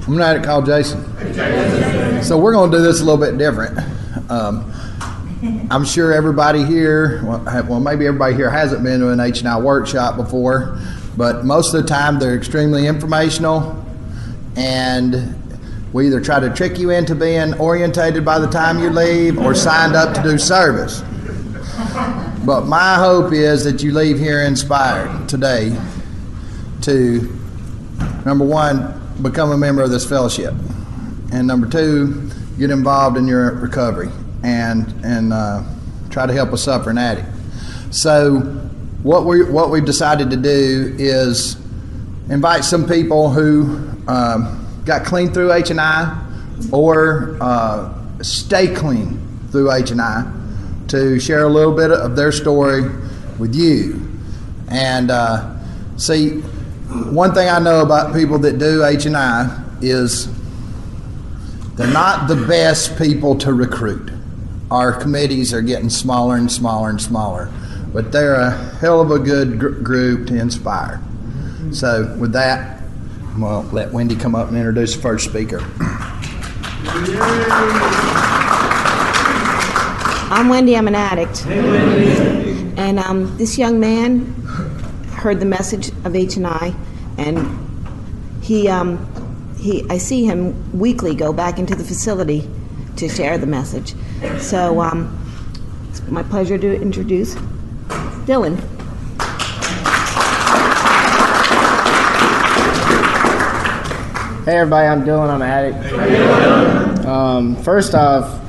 I'm an addict called Jason. So we're going to do this a little bit different. I'm sure everybody here, well, maybe everybody here hasn't been to an H&I workshop before, but most of the time they're extremely informational, and we either try to trick you into being orientated by the time you leave or signed up to do service. But my hope is that you leave here inspired today to, number one, become a member of this fellowship, and number two, get involved in your recovery and try to help a suffering addict. So what we've decided to do is invite some people who got clean through H&I or stay clean through H&I to share a little bit of their story with you. And see, one thing I know about people that do H&I is they're not the best people to recruit. Our committees are getting smaller and smaller and smaller, but they're a hell of a good group to inspire. So with that, I'm going to let Wendy come up and introduce the first speaker. I'm Wendy. I'm an addict. Hey, Wendy. And this young man heard the message of H&I, and I see him weekly go back into the facility to share the message. So it's my pleasure to introduce Dylan. Hey everybody, I'm Dylan. I'm an addict. Hey, Dylan. First off,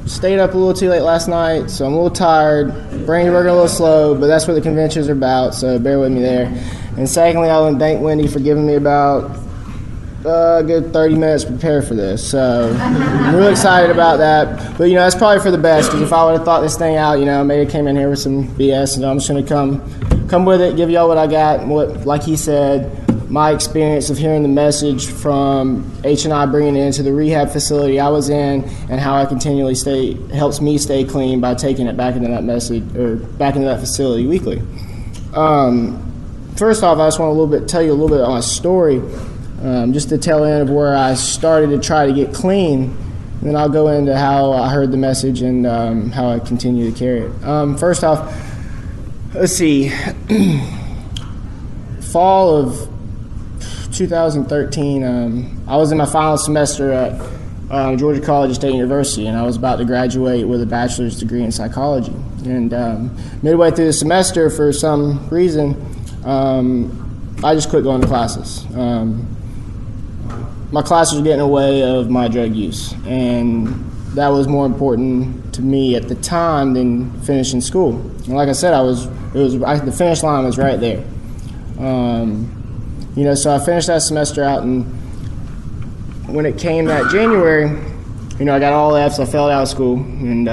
stayed up a little too late last night, so I'm a little tired. Brain's working a little slow, but that's what the conventions are about, so bear with me there. And secondly, I want to thank Wendy for giving me about a good 30 minutes to prepare for this. So I'm really excited about that. But, that's probably for the best, because if I would have thought this thing out, maybe I came in here with some BS, and I'm just going to come with it, give y'all what I got, and what, like he said, my experience of hearing the message from H&I bringing it into the rehab facility I was in, and how I continually helps me stay clean by taking it back into that message, or back into that facility weekly. First off, I just want to tell you a little bit on a story, just the tail end of where I started to try to get clean, and then I'll go into how I heard the message and how I continue to carry it. First off, let's see, fall of 2013, I was in my final semester at Georgia College of State University, and I was about to graduate with a bachelor's degree in psychology. And midway through the semester, for some reason, I just quit going to classes. My classes were getting in the way of my drug use, and that was more important to me at the time than finishing school. And like I said, the finish line was right there. So I finished that semester out, and when it came that January, I got all F's, I failed out of school, and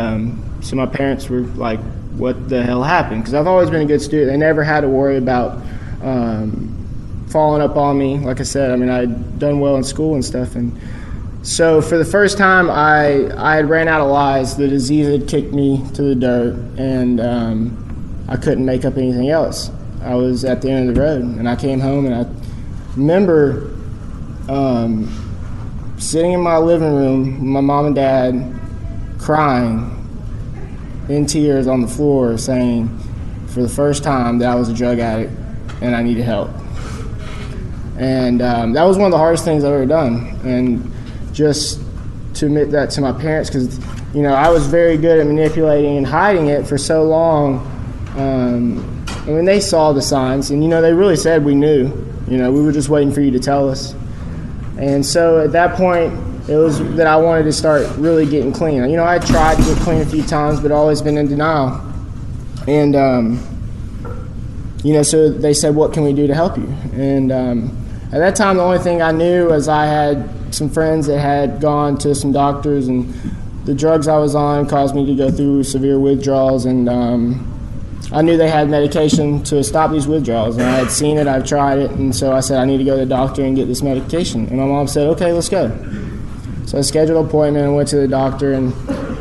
so my parents were like, what the hell happened? Because I've always been a good student. They never had to worry about falling up on me. Like I said, I'd done well in school and stuff, and so for the first time, I had ran out of lies. The disease had kicked me to the dirt, and I couldn't make up anything else. I was at the end of the road, and I came home, and I remember sitting in my living room with my mom and dad, crying in tears on the floor, saying for the first time that I was a drug addict and I needed help. And that was one of the hardest things I've ever done. And just to admit that to my parents, because I was very good at manipulating and hiding it for so long. They saw the signs, and they really said we knew. We were just waiting for you to tell us. And so at that point, it was that I wanted to start really getting clean. I tried to get clean a few times, but always been in denial. And, so they said, what can we do to help you? And at that time, the only thing I knew was I had some friends that had gone to some doctors, and the drugs I was on caused me to go through severe withdrawals, and I knew they had medication to stop these withdrawals, and I had seen it, I've tried it, and so I said, I need to go to the doctor and get this medication. And my mom said, okay, let's go. So I scheduled an appointment and went to the doctor, and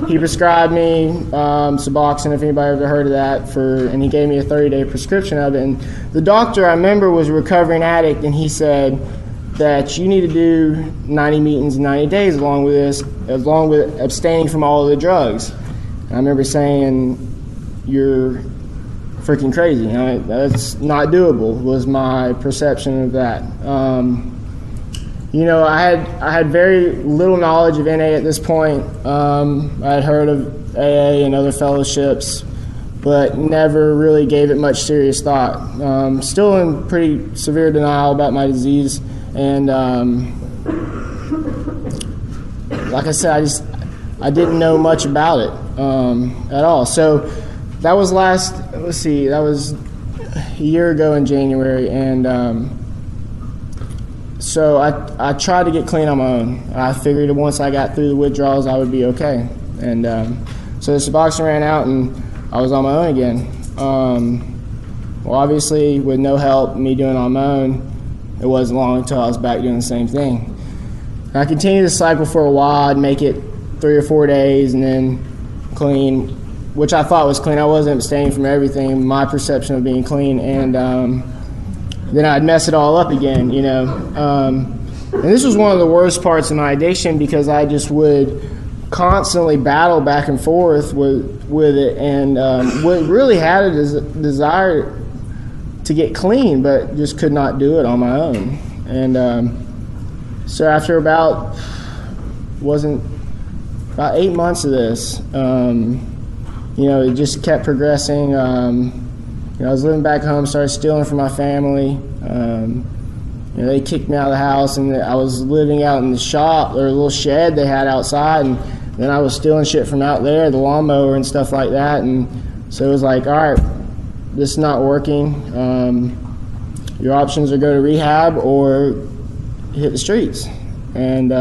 he prescribed me Suboxone, if anybody ever heard of that, and he gave me a 30-day prescription of it. And the doctor, I remember, was a recovering addict, and he said, that you need to do 90 meetings in 90 days along with abstaining from all of the drugs. And I remember saying, you're freaking crazy. That's not doable, was my perception of that. I had very little knowledge of NA at this point. I had heard of AA and other fellowships, but never really gave it much serious thought. Still in pretty severe denial about my disease, and like I said, I didn't know much about it at all. So that was that was a year ago in January, and so I tried to get clean on my own. I figured once I got through the withdrawals, I would be okay. And so the Suboxone ran out, and I was on my own again. Well, obviously, with no help, me doing it on my own, it wasn't long until I was back doing the same thing. I continued the cycle for a while. I'd make it 3 or 4 days and then clean, which I thought was clean. I wasn't abstaining from everything, my perception of being clean, and then I'd mess it all up again, And this was one of the worst parts of my addiction, because I just would constantly battle back and forth with it, and really had a desire to get clean, but just could not do it on my own. And so after about 8 months of this, it just kept progressing. I was living back home, started stealing from my family. They kicked me out of the house, and I was living out in the shop, or a little shed they had outside, and then I was stealing shit from out there, the lawnmower and stuff like that. And so it was like, all right, this is not working. Your options are go to rehab or hit the streets. And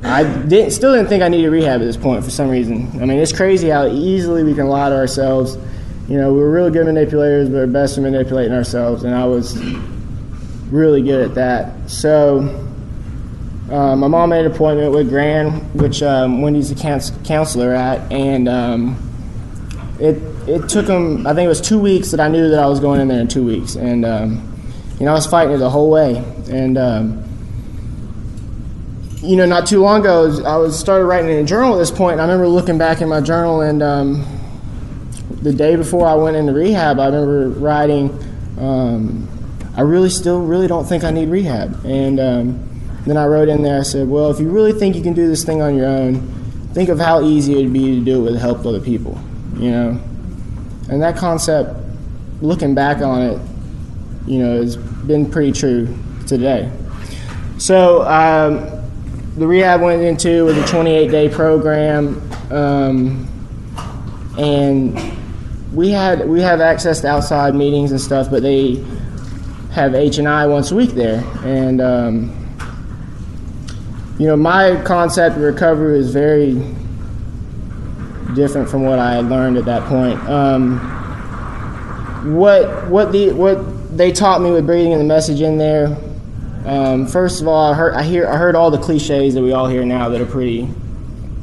I still didn't think I needed rehab at this point for some reason. I mean, it's crazy how easily we can lie to ourselves. We're really good manipulators, but we're best at manipulating ourselves, and I was really good at that. So my mom made an appointment with Gran, which Wendy's a counselor at, and it took him, I think it was 2 weeks that I knew that I was going in there in 2 weeks, and I was fighting it the whole way. And not too long ago, I started writing in a journal at this point, and I remember looking back in my journal, and the day before I went into rehab, I remember writing, I really don't think I need rehab. And then I wrote in there, I said, well, if you really think you can do this thing on your own, think of how easy it would be to do it with the help of other people, And that concept, looking back on it, has been pretty true today. So the rehab went into with a 28-day program, and we have access to outside meetings and stuff, but they have H&I once a week there. And my concept of recovery is very different from what I had learned at that point. What they taught me with breathing and the message in there. First of all, I heard all the cliches that we all hear now that are pretty,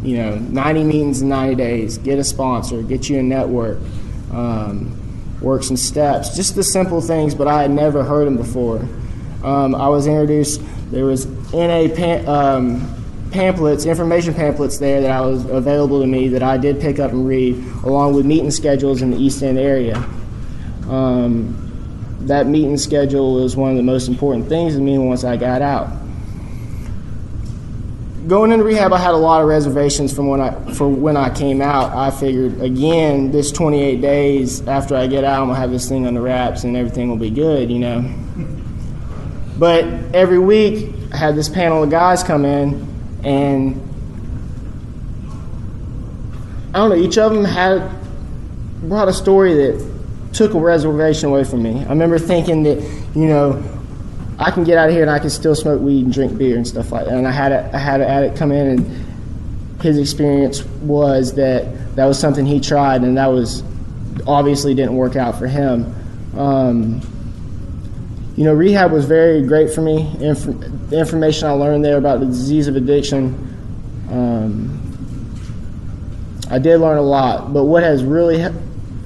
90 meetings in 90 days, get a sponsor, get you a network, work some steps, just the simple things, but I had never heard them before. I was introduced, there was NA pamphlets, information pamphlets there that was available to me that I did pick up and read, along with meeting schedules in the East End area. That meeting schedule was one of the most important things to me once I got out. Going into rehab, I had a lot of reservations for when I came out. I figured, again, this 28 days after I get out, I'm going to have this thing on the wraps and everything will be good, But every week, I had this panel of guys come in, and I don't know, each of them brought a story that took a reservation away from me. I remember thinking that, I can get out of here and I can still smoke weed and drink beer and stuff like that. And I had an addict come in, and his experience was that was something he tried, and that was obviously didn't work out for him. Rehab was very great for me. The information I learned there about the disease of addiction, I did learn a lot. But what has really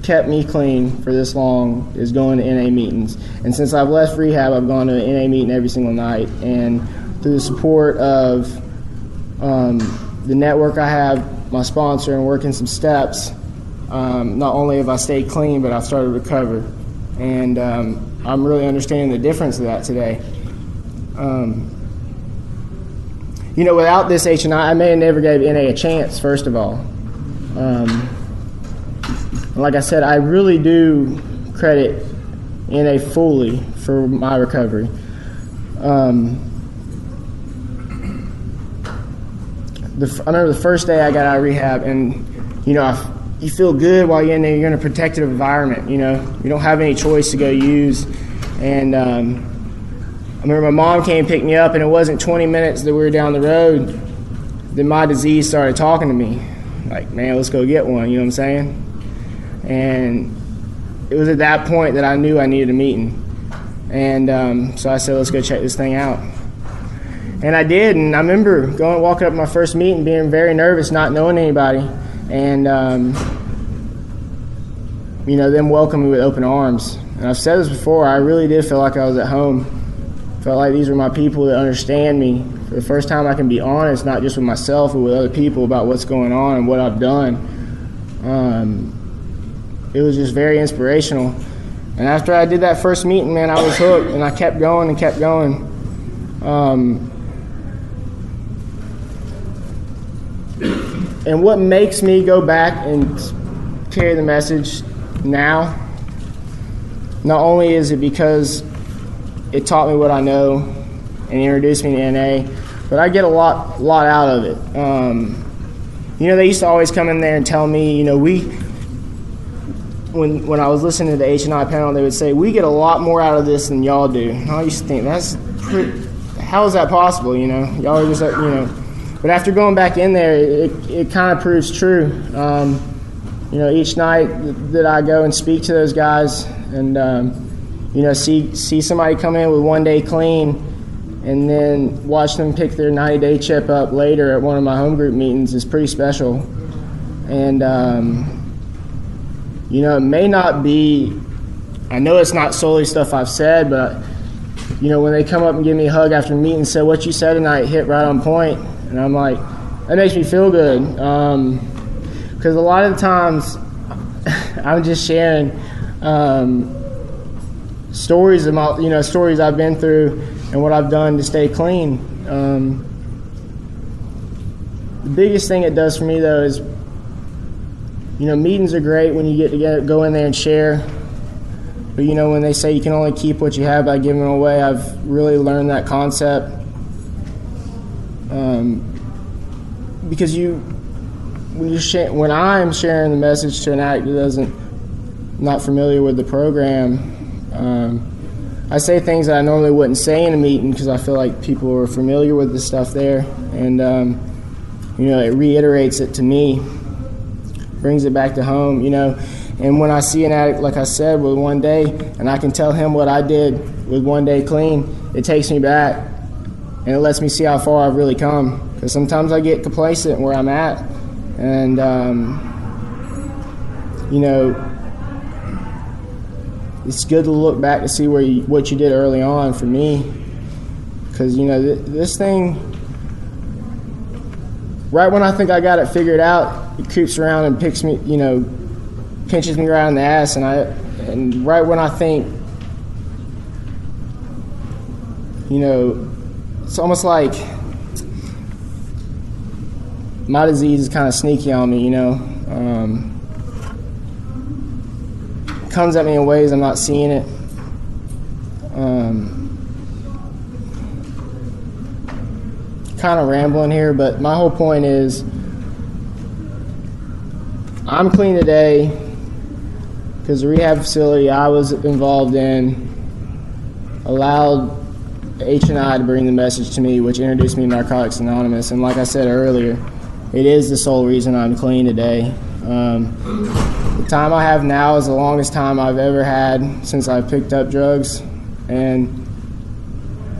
kept me clean for this long is going to NA meetings. And since I've left rehab, I've gone to an NA meeting every single night. And through the support of the network I have, my sponsor, and working some steps, not only have I stayed clean, but I've started to recover. And I'm really understanding the difference of that today. Without this H&I may have never gave NA a chance, first of all. Like I said, I really do credit NA fully for my recovery. I remember the first day I got out of rehab, and you feel good while you're in there. You're in a protected environment. You don't have any choice to go use. And I remember my mom came and picked me up, and it wasn't 20 minutes that we were down the road that my disease started talking to me. Like, man, let's go get one. You know what I'm saying? And it was at that point that I knew I needed a meeting. And so I said, let's go check this thing out. And I did, and I remember walking up to my first meeting, being very nervous, not knowing anybody, and them welcoming me with open arms. And I've said this before, I really did feel like I was at home. Felt like these were my people that understand me. For the first time I can be honest, not just with myself, but with other people about what's going on and what I've done. It was just very inspirational. And after I did that first meeting, man, I was hooked, and I kept going and kept going. And what makes me go back and carry the message now, not only is it because it taught me what I know and introduced me to NA, but I get a lot out of it. They used to always come in there and tell me, when I was listening to the H&I panel, they would say, we get a lot more out of this than y'all do. And I used to think, how is that possible, Y'all are just, But after going back in there, it kind of proves true. Each night that I go and speak to those guys and, see somebody come in with 1 day clean and then watch them pick their 90-day chip up later at one of my home group meetings is pretty special. And, it may not be, I know it's not solely stuff I've said, but, when they come up and give me a hug after a meeting and say, what you said tonight hit right on point. And I'm like, that makes me feel good. Because a lot of the times I'm just sharing stories about, stories I've been through and what I've done to stay clean. The biggest thing it does for me, though, is, meetings are great when you get to go in there and share. But, when they say you can only keep what you have by giving it away, I've really learned that concept. Because when I'm sharing the message to an addict that not familiar with the program, I say things that I normally wouldn't say in a meeting because I feel like people are familiar with the stuff there, and it reiterates it to me, brings it back to home, And when I see an addict, like I said, with 1 day, and I can tell him what I did with 1 day clean, it takes me back, and it lets me see how far I've really come. Because sometimes I get complacent where I'm at, and it's good to look back to see what you did early on for me. Because this thing, right when I think I got it figured out, it creeps around and picks me, pinches me right in the ass, and right when I think, it's almost like my disease is kind of sneaky on me, comes at me in ways I'm not seeing it. Kind of rambling here, but my whole point is I'm clean today because the rehab facility I was involved in allowed H&I to bring the message to me, which introduced me to Narcotics Anonymous. And like I said earlier, it is the sole reason I'm clean today. The time I have now is the longest time I've ever had since I picked up drugs. And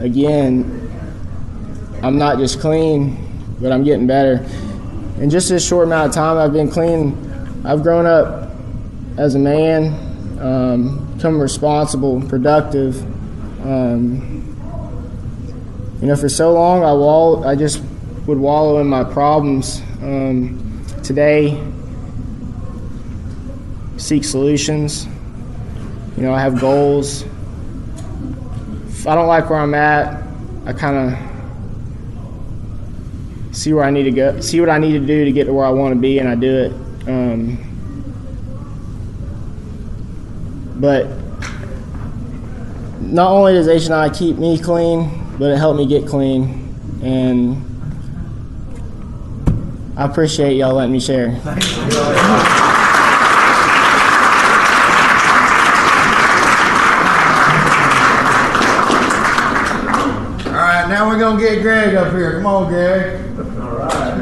again, I'm not just clean, but I'm getting better. In just this short amount of time I've been clean, I've grown up as a man, become responsible, productive. For so long I just would wallow in my problems. Today, seek solutions. I have goals. If I don't like where I'm at, I kind of see where I need to go, see what I need to do to get to where I want to be, and I do it. But not only does H&I keep me clean, but it helped me get clean, and I appreciate y'all letting me share. All right, now we're gonna get Greg up here. Come on, Greg. All right.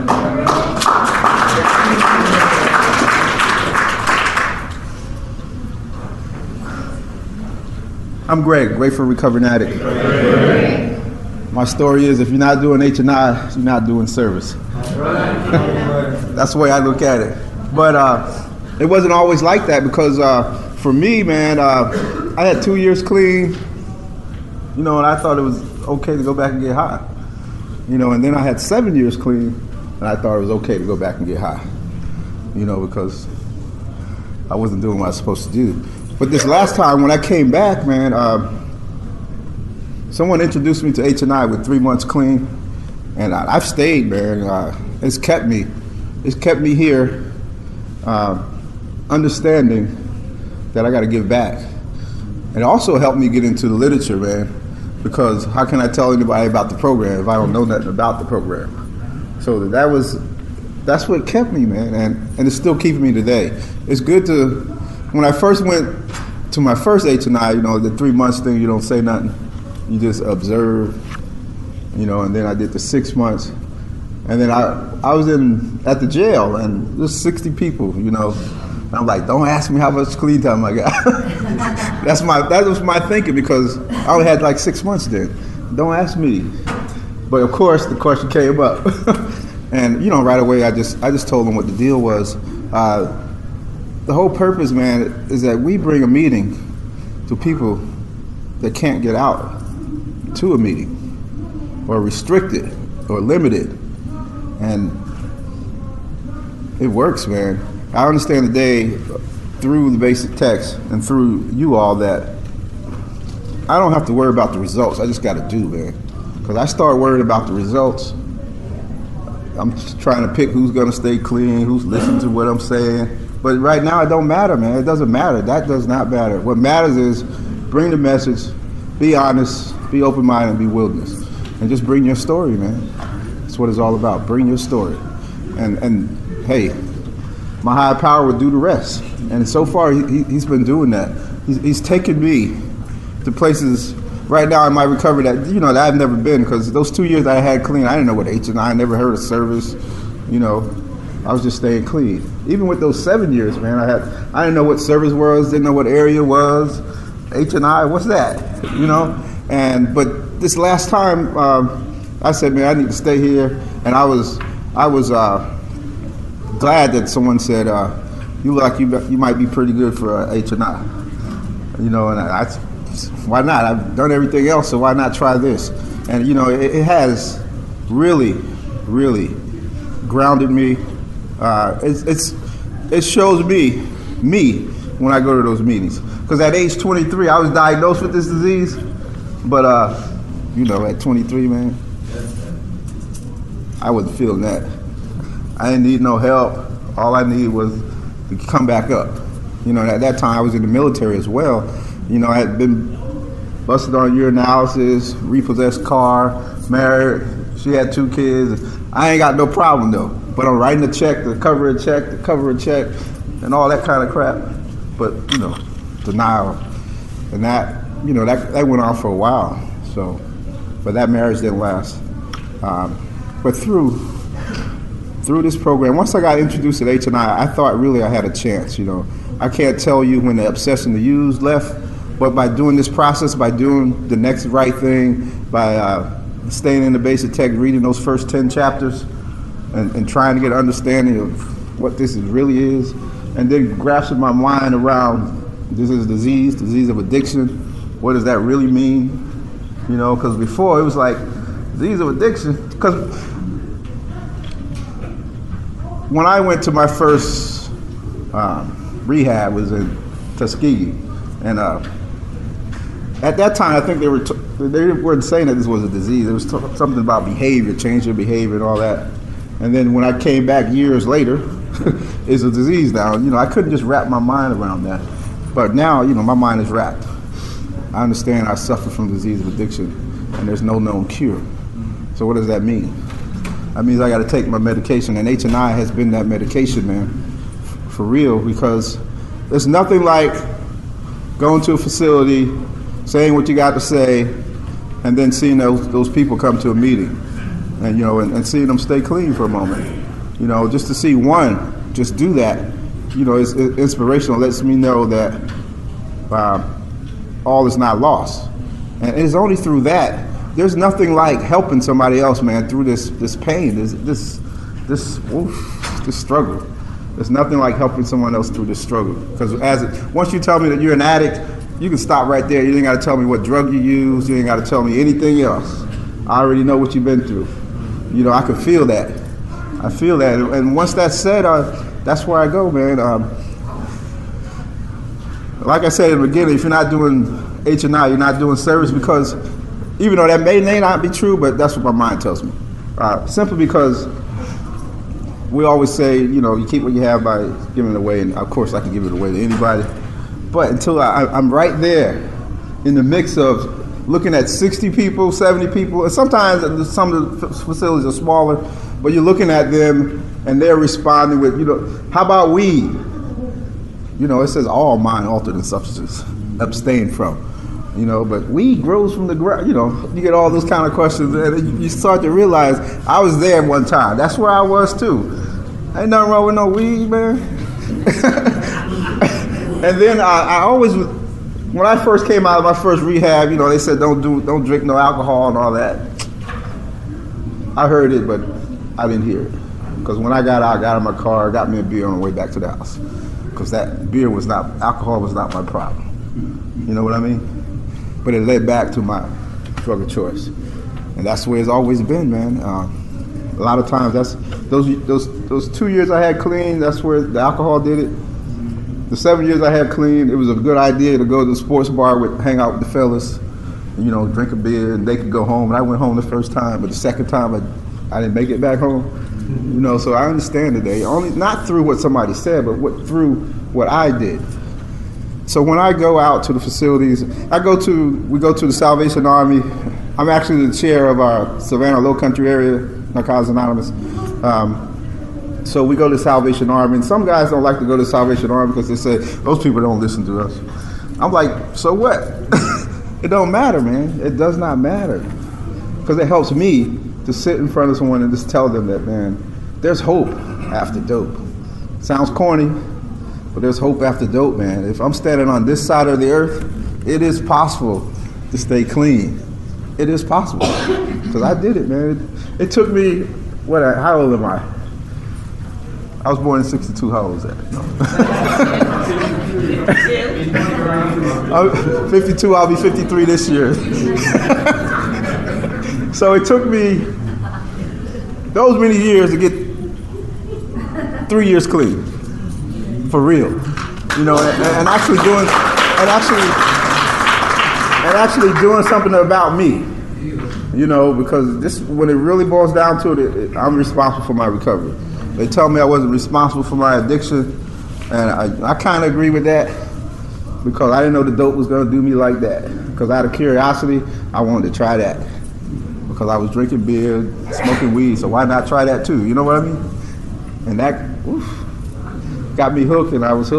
I'm Greg, Grateful Recovering Addict. My story is, if you're not doing H&I, you're not doing service. That's the way I look at it. But it wasn't always like that, because for me, man, I had 2 years clean, and I thought it was okay to go back and get high. And then I had 7 years clean, and I thought it was okay to go back and get high, because I wasn't doing what I was supposed to do. But this last time when I came back, man, someone introduced me to H&I with 3 months clean, and I've stayed, man. It's kept me here, understanding that I got to give back. It also helped me get into the literature, man, because how can I tell anybody about the program if I don't know nothing about the program? So that's what kept me, man, and it's still keeping me today. It's good to, when I first went to my first H&I, the 3 months thing, you don't say nothing. You just observe, and then I did the 6 months. And then I was at the jail, and there's 60 people, and I'm like, don't ask me how much clean time I got. That was my thinking, because I only had like 6 months then. Don't ask me. But of course, the question came up. And, right away, I just told them what the deal was. The whole purpose, man, is that we bring a meeting to people that can't get out to a meeting, or restricted, or limited. And it works, man. I understand today, through the basic text and through you all, that I don't have to worry about the results. I just got to do, man. Because I start worrying about the results, I'm just trying to pick who's going to stay clean, who's listening to what I'm saying. But right now, it don't matter, man. It doesn't matter. That does not matter. What matters is bring the message, be honest, be open-minded, and be wilderness. And just bring your story, man. That's what it's all about. Bring your story. And hey, my higher power will do the rest. And so far, he's been doing that. He's taken me to places right now in my recovery that, that I've never been, because those 2 years I had clean, I didn't know what H&I, I never heard of service, I was just staying clean. Even with those 7 years, man, I didn't know what service was, didn't know what area was, H&I, what's that, but this last time, I said, man, I need to stay here, and I was glad that someone said, you look like you might be pretty good for H&I, and I why not? I've done everything else, so why not try this? And it has really, really grounded me. It shows me when I go to those meetings. Because at age 23, I was diagnosed with this disease, but at 23, man, I wasn't feeling that. I didn't need no help. All I needed was to come back up. At that time I was in the military as well. I had been busted on urinalysis, repossessed car, married. She had 2 kids. I ain't got no problem though. But I'm writing a check to cover a check, and all that kind of crap. But denial, and that that went on for a while. So, but that marriage didn't last. But through this program, once I got introduced to H&I, I thought really I had a chance. I can't tell you when the obsession to use left, but by doing this process, by doing the next right thing, by staying in the basic text, reading those first 10 chapters, and trying to get an understanding of what this really is, and then grasping my mind around this is disease of addiction. What does that really mean? You know, because before it was like disease of addiction. Because when I went to my first rehab was in Tuskegee, and at that time I think they weren't saying that this was a disease. It was something about behavior, change your behavior and all that. And then when I came back years later, it's a disease now. You know, I couldn't just wrap my mind around that. But now, you know, my mind is wrapped. I understand I suffer from disease of addiction, and there's no known cure. So what does that mean? That means I got to take my medication, and H&I has been that medication, man, for real, because there's nothing like going to a facility, saying what you got to say, and then seeing those people come to a meeting, and you know, and seeing them stay clean for a moment. You know, just to see one just do that, you know, it's inspirational. Lets me know that all is not lost, and it's only through that. There's nothing like helping somebody else, man, through this pain, this struggle. There's nothing like helping someone else through this struggle. Because once you tell me that you're an addict, you can stop right there. You ain't got to tell me what drug you use. You ain't got to tell me anything else. I already know what you've been through. You know, I can feel that. I feel that. And once that's said, that's where I go, man. Like I said in the beginning, if you're not doing H&I, you're not doing service, because even though that may not be true, but that's what my mind tells me. Simply because we always say, you know, you keep what you have by giving it away, and of course I can give it away to anybody. But until I'm right there in the mix of looking at 60 people, 70 people, and sometimes some of the facilities are smaller, but you're looking at them and they're responding with, you know, how about weed? You know, it says all mind-altering substances, abstain from. You know, but weed grows from the ground. You know, you get all those kind of questions, and you start to realize I was there one time. That's where I was too. Ain't nothing wrong with no weed, man. And then I always, when I first came out of my first rehab, you know, they said don't drink no alcohol and all that. I heard it, but I didn't hear it, because when I got out, I got in my car, got me a beer on the way back to the house, because alcohol was not my problem. You know what I mean? But it led back to my drug of choice, and that's the way it's always been, man. A lot of times, that's those 2 years I had clean. That's where the alcohol did it. The 7 years I had clean, it was a good idea to go to the sports bar, hang out with the fellas, you know, drink a beer, and they could go home. And I went home the first time, but the second time I didn't make it back home. You know, so I understand today, only not through what somebody said, but through what I did. So when I go out to the facilities, we go to the Salvation Army. I'm actually the chair of our Savannah Low Country area, Narcotics Anonymous. So we go to the Salvation Army, and some guys don't like to go to the Salvation Army because they say, those people don't listen to us. I'm like, so what? It don't matter, man. It does not matter. Because it helps me to sit in front of someone and just tell them that, man, there's hope after dope. Sounds corny, but there's hope after dope, man. If I'm standing on this side of the earth, it is possible to stay clean. It is possible. Because I did it, man. It took me, how old am I? I was born in 62. How old is that? I'm 52. I'll be 53 this year. So it took me those many years to get 3 years clean, for real. You know, and actually doing something about me. You know, because when it really boils down to it, I'm responsible for my recovery. They told me I wasn't responsible for my addiction, and I kind of agree with that, because I didn't know the dope was going to do me like that. Because out of curiosity, I wanted to try that. Because I was drinking beer, smoking weed, so why not try that too? You know what I mean? And that got me hooked, and I was,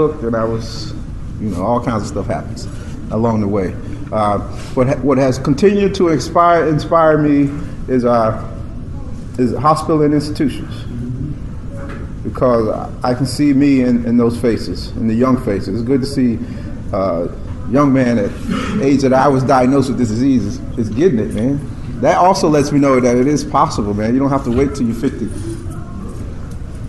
you know, all kinds of stuff happens along the way. What has continued to inspire me is hospital and institutions. Because I can see me in those faces, in the young faces. It's good to see a young man at the age that I was diagnosed with this disease is getting it, man. That also lets me know that it is possible, man. You don't have to wait till you're 50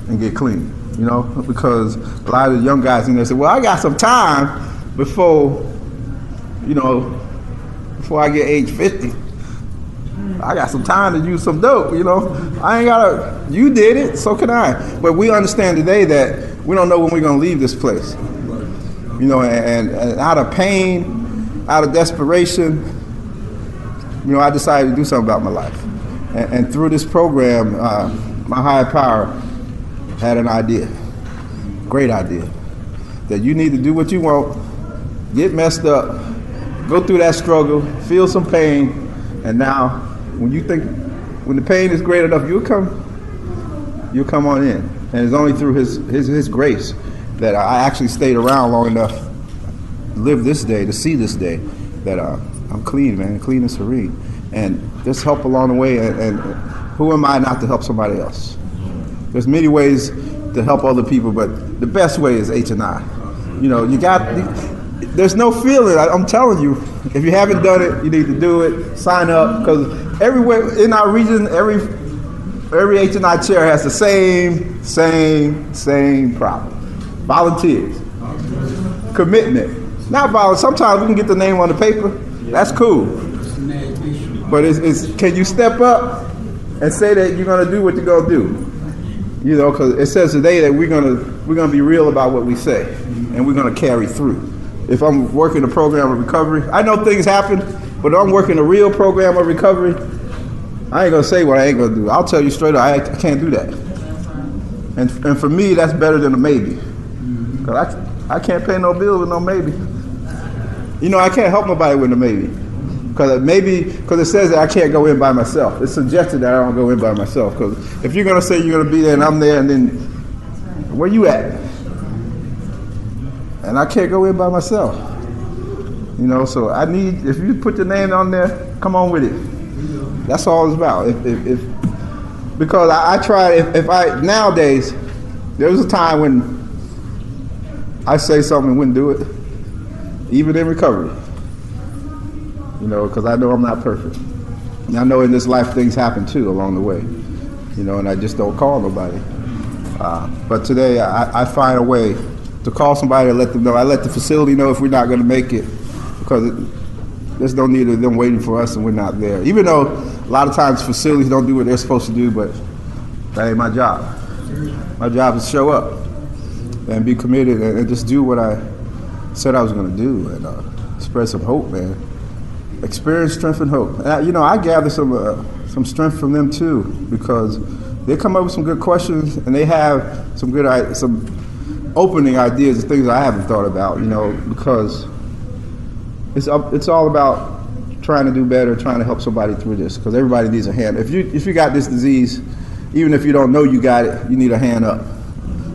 and get clean. you know, because a lot of the young guys in there say, well, I got some time before, you know, before I get age 50. I got some time to use some dope, you know. I ain't gotta, you did it, so can I. But we understand today that we don't know when we're gonna leave this place. You know, and out of pain, out of desperation, you know, I decided to do something about my life. And through this program, my higher power had an idea, great idea, that you need to do what you want, get messed up, go through that struggle, feel some pain, and now when you think, when the pain is great enough, you'll come on in. And it's only through his grace that I actually stayed around long enough to live this day, to see this day, that I'm clean, man, clean and serene. And there's help along the way, and who am I not to help somebody else? There's many ways to help other people, but the best way is H&I. You know, there's no feeling, I'm telling you, if you haven't done it, you need to do it, sign up, because everywhere in our region, every H&I chair has the same problem. Volunteers, commitment, not volunteers. Sometimes we can get the name on the paper, that's cool. But it's can you step up and say that you're gonna do what you're gonna do? You know, because it says today that we're gonna be real about what we say, and we're gonna carry through. If I'm working a program of recovery, I know things happen, but if I'm working a real program of recovery, I ain't gonna say what I ain't gonna do. I'll tell you straight up, I can't do that. And for me, that's better than a maybe. Because I can't pay no bill with no maybe. You know, I can't help nobody with a maybe. Because it says that I can't go in by myself. It's suggested that I don't go in by myself. Because if you're going to say you're going to be there and I'm there, and then where you at? And I can't go in by myself. You know, so I need, if you put your name on there, come on with it. That's all it's about. Because I try, nowadays, there was a time when I say something and wouldn't do it, even in recovery. You know, because I know I'm not perfect. And I know in this life things happen too along the way. You know, and I just don't call nobody. But today I find a way to call somebody and let them know. I let the facility know if we're not going to make it, because there's no need of them waiting for us and we're not there. Even though a lot of times facilities don't do what they're supposed to do, but that ain't my job. My job is to show up and be committed and just do what I said I was going to do, and spread some hope, man. Experience, strength, and hope. And you know, I gather some strength from them too, because they come up with some good questions and they have some opening ideas and things I haven't thought about. You know, because it's all about trying to do better, trying to help somebody through this, because everybody needs a hand. If you got this disease, even if you don't know you got it, you need a hand up.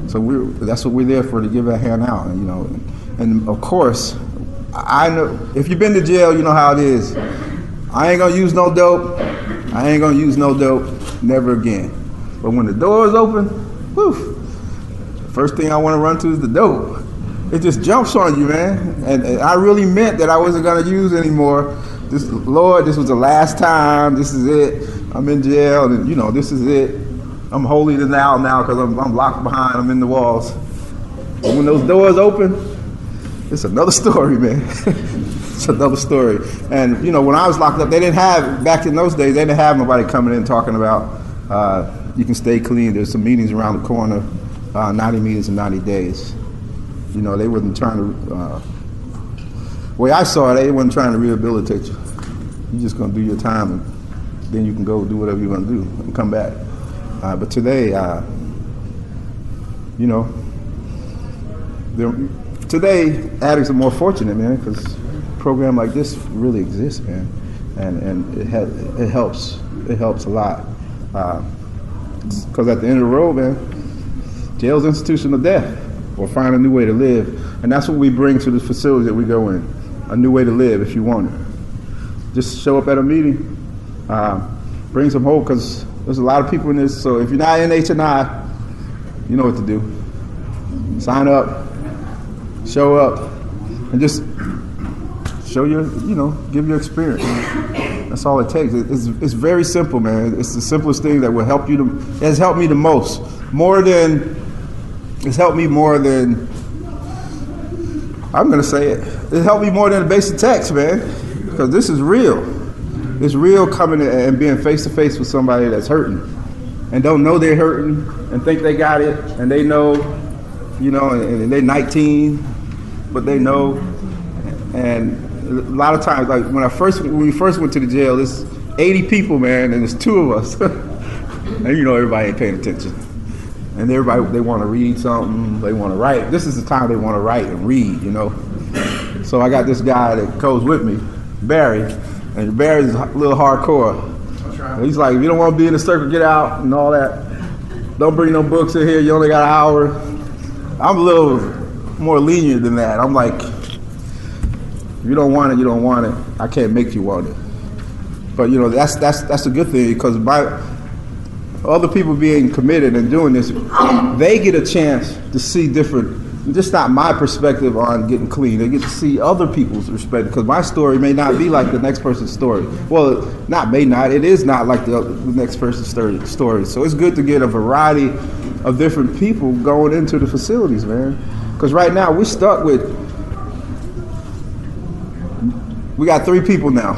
So that's what we're there for, to give a hand out. You know, and of course, I know if you've been to jail, you know how it is. I ain't gonna use no dope. I ain't gonna use no dope, never again. But when the door is open, whew, first thing I want to run to is the dope. It just jumps on you, man. And I really meant that I wasn't gonna use anymore. Lord, this was the last time. This is it. I'm in jail, and you know, this is it. I'm holy to now because I'm locked behind. I'm in the walls. But when those doors open, it's another story, man. It's another story. And, you know, when I was locked up, they didn't have, back in those days, they didn't have nobody coming in talking about you can stay clean. There's some meetings around the corner, 90 meetings in 90 days. You know, they wasn't trying to, the way I saw it, they wasn't trying to rehabilitate you. You're just going to do your time, and then you can go do whatever you're going to do and come back. But today, you know, today, addicts are more fortunate, man, because a program like this really exists, man, and it helps. It helps a lot. Because at the end of the road, man, jail's institution of death, or find a new way to live, and that's what we bring to the facilities that we go in, a new way to live if you want it. Just show up at a meeting, bring some hope, because there's a lot of people in this. So if you're not in H&I, you know what to do. Sign up. Show up and just show your, you know, give your experience. That's all it takes. It's very simple, man. It's the simplest thing that will help you. It has helped me the most, more than it's helped me more than, I'm going to say it, it's helped me more than a basic text, man, because this is real. It's real coming and being face to face with somebody that's hurting and don't know they're hurting and think they got it and they know, and they're 19, but they know. And a lot of times, like when we first went to the jail, there's 80 people, man, and there's 2 of us. And everybody ain't paying attention. And everybody, they want to read something, they want to write. This is the time they want to write and read, So I got this guy that goes with me, Barry, and Barry's a little hardcore. That's right. He's like, if you don't want to be in the circle, get out and all that. Don't bring no books in here, you only got an hour. I'm a little more lenient than that. I'm like, if you don't want it, you don't want it. I can't make you want it. But that's a good thing, because by other people being committed and doing this, they get a chance to see different, just not my perspective on getting clean. They get to see other people's perspective, because my story may not be like the next person's story. Well, it is not like the next person's story. So it's good to get a variety of different people going into the facilities, man. Because right now we got 3 people now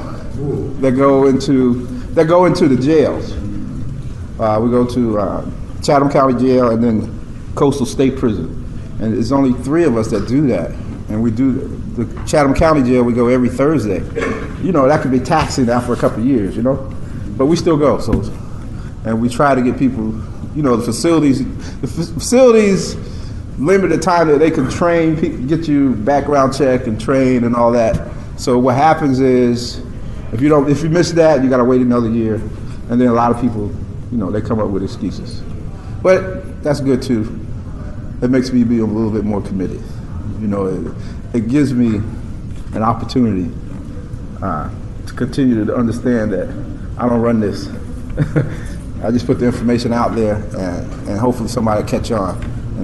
that go into the jails. We go to Chatham County Jail and then Coastal State Prison. And there's only 3 of us that do that. And we do the Chatham County Jail, we go every Thursday. That could be taxing after a couple of years, But we still go. And we try to get people, the facilities limit the time that they can train people, get you background check and train and all that. So what happens is, if you miss that, you got to wait another year. And then a lot of people, they come up with excuses. But that's good too. It makes me be a little bit more committed. It gives me an opportunity to continue to understand that I don't run this. I just put the information out there, and hopefully somebody will catch on.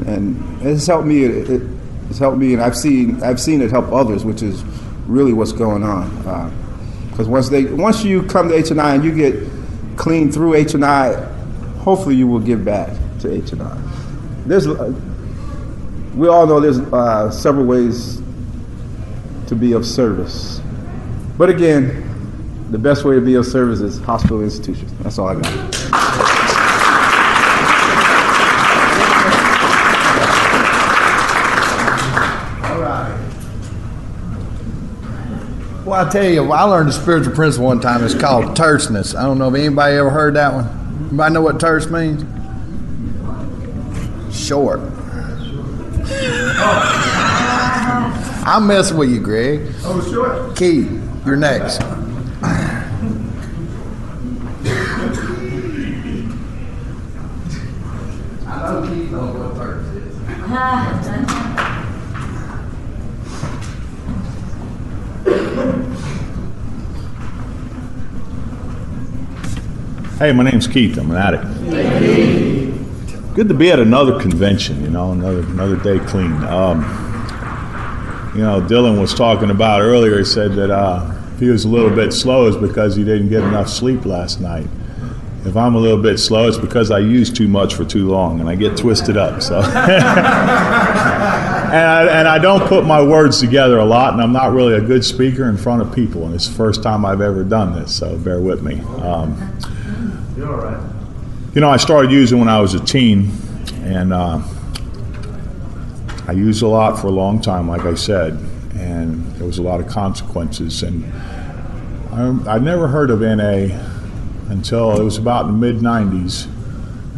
And it's helped me. It's helped me, and I've seen it help others, which is really what's going on. Because once you come to H&I and you get clean through H&I, hopefully you will give back to H&I. We all know there's several ways to be of service. But again, the best way to be of service is hospital institutions. That's all I got. All right. Well, I tell you, I learned a spiritual principle one time. It's called terseness. I don't know if anybody ever heard that one. Anybody know what terse means? Short. I'm messing with you, Greg. Oh, sure. Keith, you're next. I know Keith knows what terse is. Hey, my name's Keith. I'm an addict. Good to be at another convention, another day clean. Dylan was talking about earlier, he said that if he was a little bit slow, it's because he didn't get enough sleep last night. If I'm a little bit slow, it's because I use too much for too long, and I get twisted up. So, and I don't put my words together a lot, and I'm not really a good speaker in front of people, and it's the first time I've ever done this, so bear with me. You're all right. I started using when I was a teen, and I used a lot for a long time, like I said, and there was a lot of consequences. And I never heard of NA until it was about in the mid-'90s,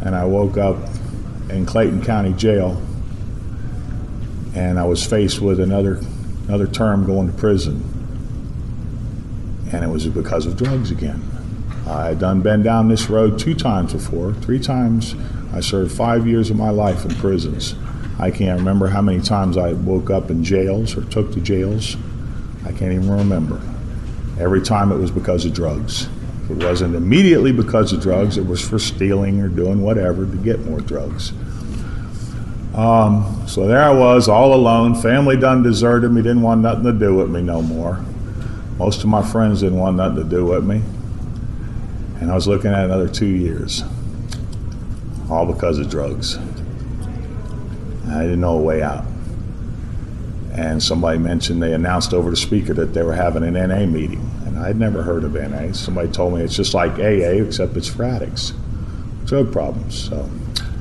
and I woke up in Clayton County Jail, and I was faced with another term going to prison, and it was because of drugs again. I had been down this road 2 times before. 3 times I served 5 years of my life in prisons. I can't remember how many times I woke up in jails or took to jails. I can't even remember. Every time it was because of drugs. If it wasn't immediately because of drugs, it was for stealing or doing whatever to get more drugs. So there I was, all alone. Family done deserted me, didn't want nothing to do with me no more. Most of my friends didn't want nothing to do with me. And I was looking at another 2 years, all because of drugs. I didn't know a way out. And somebody mentioned, they announced over the speaker that they were having an NA meeting. And I'd never heard of NA. Somebody told me it's just like AA, except it's for addicts, drug problems. So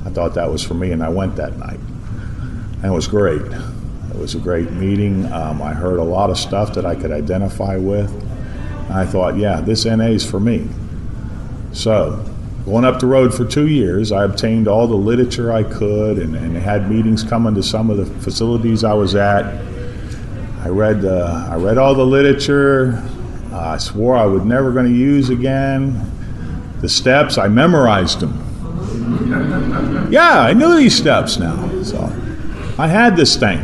I thought that was for me, and I went that night. And it was great. It was a great meeting. I heard a lot of stuff that I could identify with. And I thought, yeah, this NA is for me. So going up the road for 2 years, I obtained all the literature I could, and had meetings coming to some of the facilities I was at. I read all the literature. I swore I would never going to use again. The steps, I memorized them. Yeah, I knew these steps now. So I had this thing.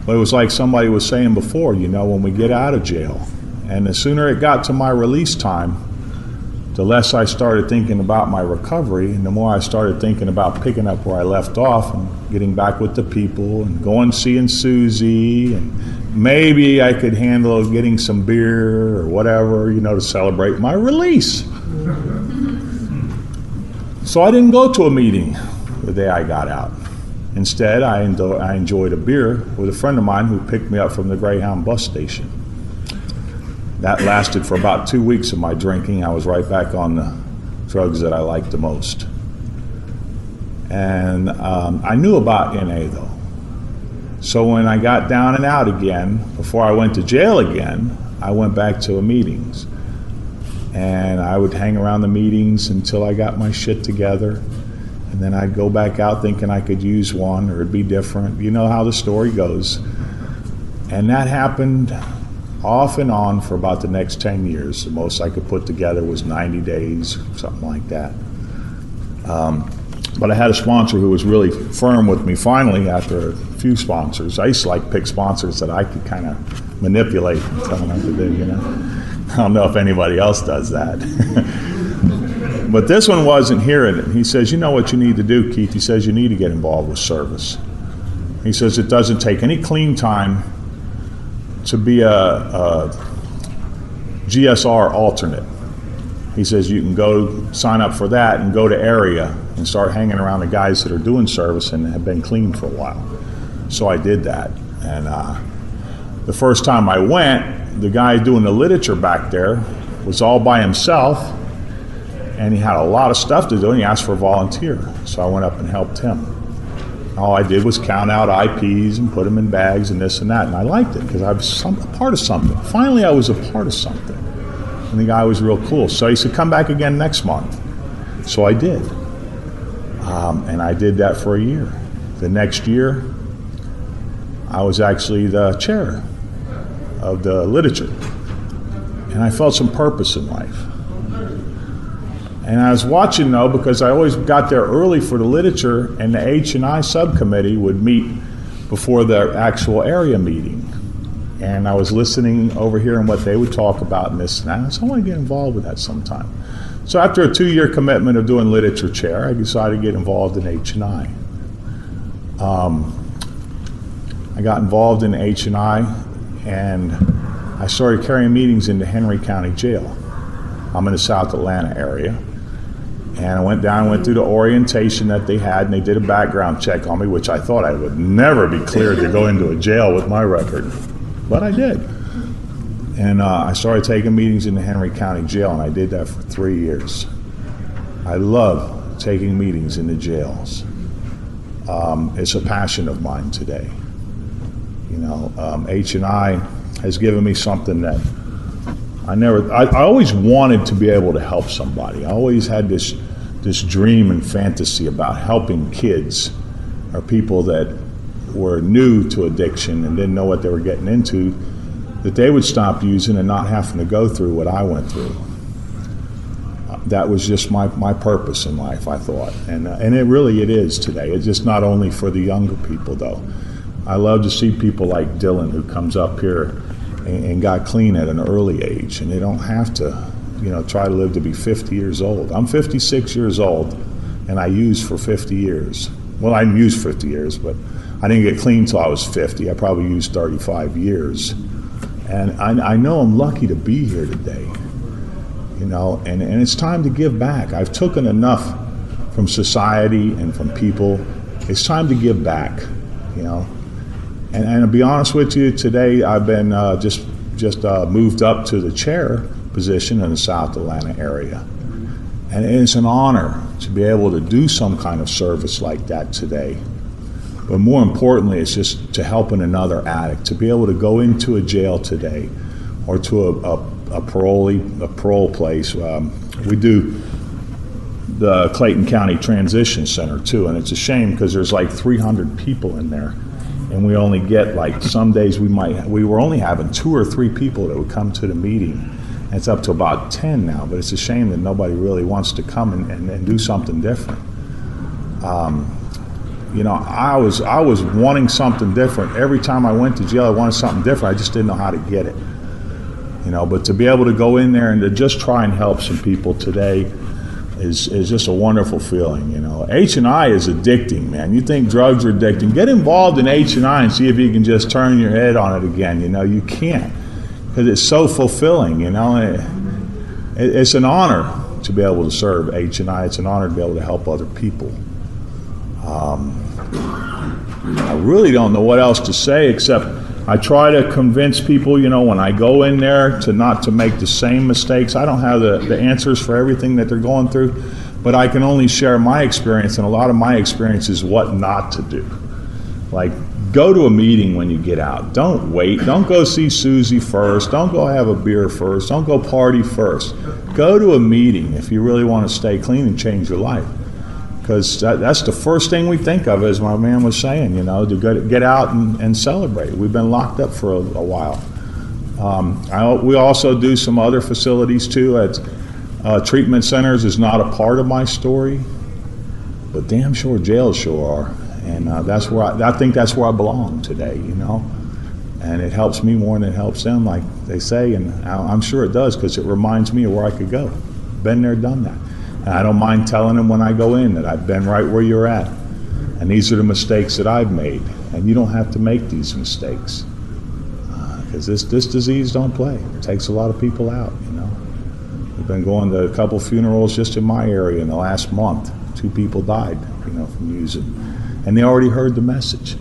But it was like somebody was saying before, when we get out of jail, and the sooner it got to my release time, the less I started thinking about my recovery, and the more I started thinking about picking up where I left off and getting back with the people and going seeing Susie, and maybe I could handle getting some beer or whatever, to celebrate my release. So I didn't go to a meeting the day I got out. Instead, I enjoyed a beer with a friend of mine who picked me up from the Greyhound bus station. That lasted for about 2 weeks of my drinking. I was right back on the drugs that I liked the most. And I knew about NA, though. So when I got down and out again, before I went to jail again, I went back to the meetings. And I would hang around the meetings until I got my shit together. And then I'd go back out thinking I could use one or it'd be different. You know how the story goes. And that happened off and on for about the next 10 years. The most I could put together was 90 days, something like that. But I had a sponsor who was really firm with me finally after a few sponsors. I used to pick sponsors that I could kind of manipulate and tell them what to do, I don't know if anybody else does that. But this one wasn't hearing it. He says, you know what you need to do, Keith? He says, you need to get involved with service. He says, it doesn't take any clean time to be a GSR alternate. He says you can go sign up for that and go to area and start hanging around the guys that are doing service and have been clean for a while. So I did that. And the first time I went, the guy doing the literature back there was all by himself, and he had a lot of stuff to do, and he asked for a volunteer. So I went up and helped him. All I did was count out IPs and put them in bags and this and that, and I liked it because I was a part of something. Finally, I was a part of something, and the guy was real cool. So he said, come back again next month. So I did, and I did that for a year. The next year, I was actually the chair of the literature, and I felt some purpose in life. And I was watching, though, because I always got there early for the literature, and the H&I subcommittee would meet before the actual area meeting. And I was listening, overhearing what they would talk about and this and that. So I want to get involved with that sometime. So after a 2-year commitment of doing literature chair, I decided to get involved in H&I. I got involved in H&I, and I started carrying meetings into Henry County Jail. I'm in the South Atlanta area. And I went down, went through the orientation that they had, and they did a background check on me, which I thought I would never be cleared to go into a jail with my record. But I did. And I started taking meetings in the Henry County Jail, and I did that for 3 years. I love taking meetings in the jails. It's a passion of mine today. H&I has given me something that I always wanted to be able to help somebody. I always had this dream and fantasy about helping kids or people that were new to addiction and didn't know what they were getting into, that they would stop using and not having to go through what I went through. That was just my purpose in life, I thought. And it is today. It's just not only for the younger people, though. I love to see people like Dylan, who comes up here and got clean at an early age, and they don't have to, try to live to be 50 years old. I'm 56 years old, and I used for 50 years. Well, I didn't use 50 years, but I didn't get clean until I was 50. I probably used 35 years. And I know I'm lucky to be here today, and it's time to give back. I've taken enough from society and from people it's time to give back, you know. And to be honest with you, today I've been just moved up to the chair position in the South Atlanta area. And it's an honor to be able to do some kind of service like that today. But more importantly, it's just to helping another addict, to be able to go into a jail today or to a parole place. We do the Clayton County Transition Center too, and it's a shame because there's like 300 people in there. And we only get, like, some days we were only having 2 or 3 people that would come to the meeting. And it's up to about 10 now, but it's a shame that nobody really wants to come and do something different. You know, I was wanting something different. Every time I went to jail, I wanted something different. I just didn't know how to get it. You know, but to be able to go in there and to just try and help some people today is just a wonderful feeling, you know. H&I is addicting, man. You think drugs are addicting. Get involved in H&I and see if you can just turn your head on it again. You know, you can't, because it's so fulfilling, you know. It's an honor to be able to serve H&I. It's an honor to be able to help other people. I really don't know what else to say except I try to convince people, you know, when I go in there to not to make the same mistakes. I don't have the answers for everything that they're going through, but I can only share my experience, and a lot of my experience is what not to do. Like, go to a meeting when you get out. Don't wait. Don't go see Susie first. Don't go have a beer first. Don't go party first. Go to a meeting if you really want to stay clean and change your life. Because that's the first thing we think of, as my man was saying, you know, to get out and celebrate. We've been locked up for a while. We also do some other facilities too. At treatment centers is not a part of my story, but damn sure jails sure are. And that's where I think that's where I belong today, you know. And it helps me more than it helps them, like they say, and I'm sure it does, because it reminds me of where I could go. Been there, done that. And I don't mind telling them when I go in that I've been right where you're at. And these are the mistakes that I've made. And you don't have to make these mistakes. Because this disease don't play. It takes a lot of people out, you know. We've been going to a couple funerals just in my area in the last month. 2 people died, you know, from using. And they already heard the message.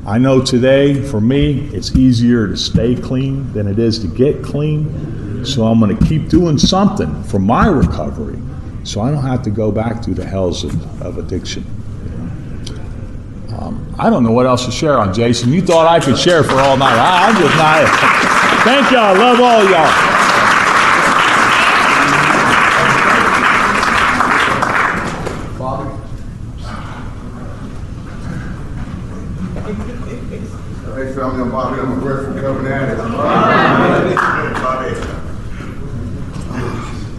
I know today, for me, it's easier to stay clean than it is to get clean. So I'm going to keep doing something for my recovery, so I don't have to go back through the hells of addiction. I don't know what else to share on, Jason. You thought I could share for all night. I'm just not. Thank y'all. Love all y'all. Bobby? Hey, family, I'm Bobby. I'm a grateful Covenant addict.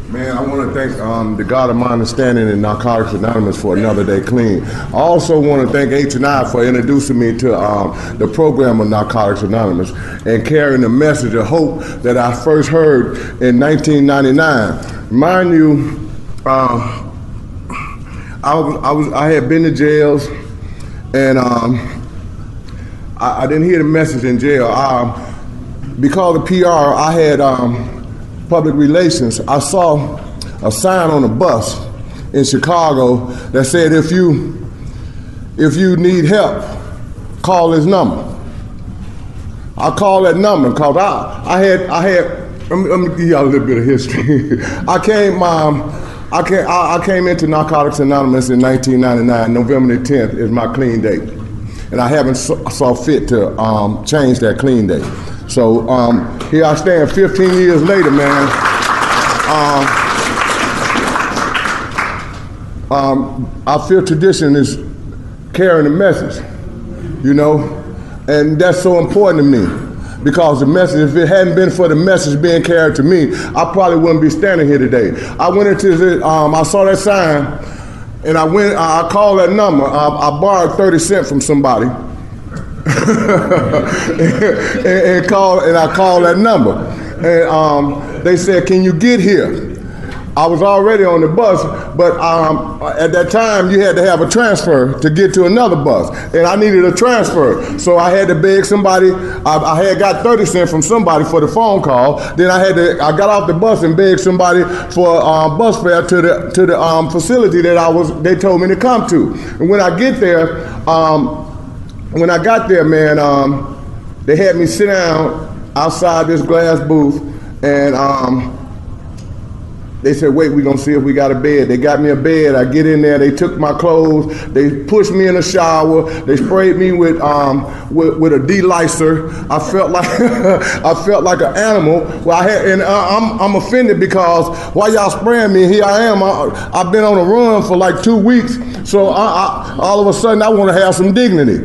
Man, I want to thank the God of my understanding and Narcotics Anonymous for another day clean. I also want to thank H&I for introducing me to the program of Narcotics Anonymous and carrying the message of hope that I first heard in 1999. Mind you, I had been to jails, and I didn't hear the message in jail. Because of PR, I had public relations. I saw a sign on a bus in Chicago that said, if you need help, call this number. I called that number because I had let me give y'all a little bit of history. I came into Narcotics Anonymous in 1999. November the 10th is my clean date, and I haven't saw fit to change that clean date. So here I stand 15 years later, man. Our fifth tradition is carrying the message, you know, and that's so important to me, because the message, if it hadn't been for the message being carried to me, I probably wouldn't be standing here today. I went into I saw that sign, and I called that number. I borrowed 30 cents from somebody. and I called that number, and they said, "Can you get here?" I was already on the bus, but at that time you had to have a transfer to get to another bus, and I needed a transfer, so I had to beg somebody. I had got 30 cents from somebody for the phone call. Then I got off the bus and begged somebody for bus fare to the facility that they told me to come to. And when I got there, man, they had me sit down outside this glass booth, and they said, wait, we're going to see if we got a bed. They got me a bed. I get in there. They took my clothes. They pushed me in the shower. They sprayed me with a de-licer. I felt like I felt like an animal. Well, I'm offended because while y'all spraying me, here I am. I've been on a run for like 2 weeks. So all of a sudden, I want to have some dignity.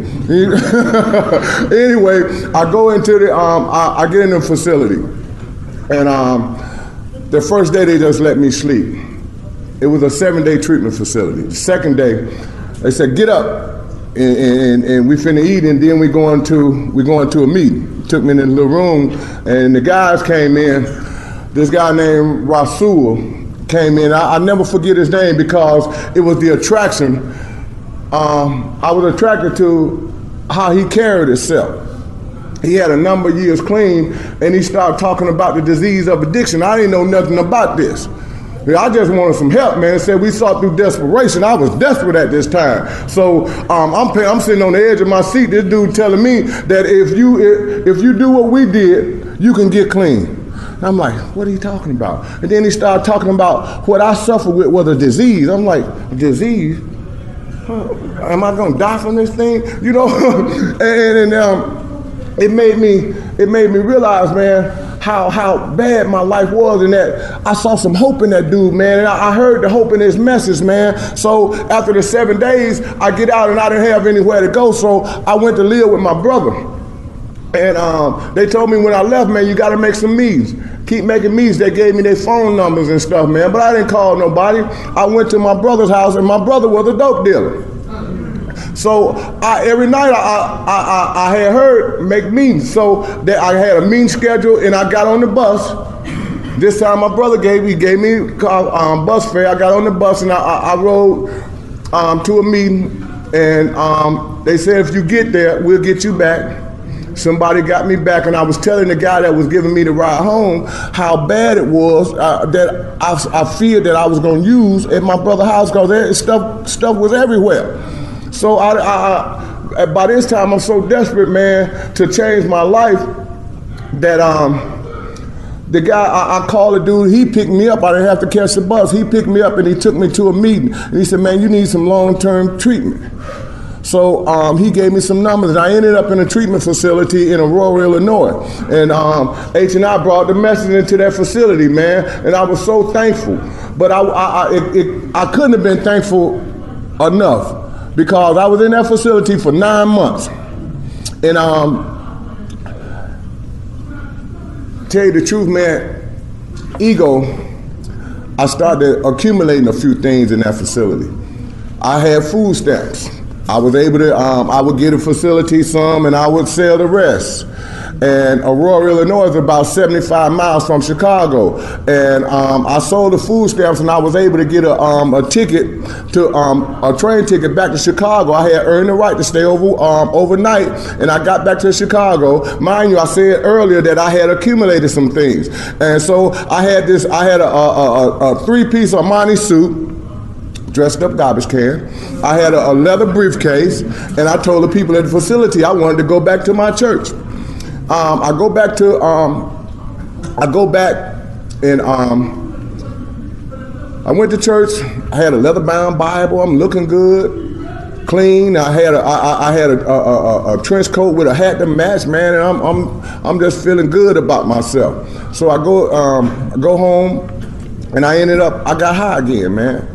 Anyway, I go into I get in the facility. And the first day they just let me sleep. It was a 7-day treatment facility. The second day, they said, get up, and we finna eat, and then we going to a meeting. Took me in the little room, and the guys came in. This guy named Rasul came in. I never forget his name because it was the attraction. I was attracted to how he carried himself. He had a number of years clean, and he started talking about the disease of addiction. I didn't know nothing about this. I just wanted some help, man. It said we saw through desperation. I was desperate at this time. So I'm sitting on the edge of my seat. This dude telling me that if you do what we did, you can get clean. And I'm like, what are you talking about? And then he started talking about what I suffered with was a disease. I'm like, a disease? Am I gonna die from this thing? You know? and it made me realize, man, how bad my life was, and that I saw some hope in that dude, man. And I heard the hope in his message, man. So after the 7 days, I get out and I didn't have anywhere to go, so I went to live with my brother. And they told me when I left, man, you got to make some meetings. Keep making meetings. They gave me their phone numbers and stuff, man. But I didn't call nobody. I went to my brother's house, and my brother was a dope dealer. So every night I had her make meetings. So that I had a meeting schedule, and I got on the bus. This time my brother gave me bus fare. I got on the bus and I rode to a meeting, and they said if you get there, we'll get you back. Somebody got me back, and I was telling the guy that was giving me the ride home how bad it was that I feared that I was going to use at my brother's house because stuff was everywhere. So by this time, I'm so desperate, man, to change my life that the guy, I called the dude, he picked me up. I didn't have to catch the bus. He picked me up and he took me to a meeting. And he said, man, you need some long-term treatment. So he gave me some numbers, and I ended up in a treatment facility in Aurora, Illinois. And H&I brought the message into that facility, man, and I was so thankful. But I couldn't have been thankful enough, because I was in that facility for 9 months. And tell you the truth, man, I started accumulating a few things in that facility. I had food stamps. I was able to, I would get a facility some and I would sell the rest. And Aurora, Illinois is about 75 miles from Chicago. And I sold the food stamps, and I was able to get a ticket to a train ticket back to Chicago. I had earned the right to stay overnight, and I got back to Chicago. Mind you, I said earlier that I had accumulated some things. And so I had a 3-piece Armani suit, dressed up garbage can. I had a leather briefcase, and I told the people at the facility I wanted to go back to my church. I go back and I went to church. I had a leather-bound Bible. I'm looking good, clean. I had a trench coat with a hat to match, man, and I'm just feeling good about myself. So I go home, and I got high again, man.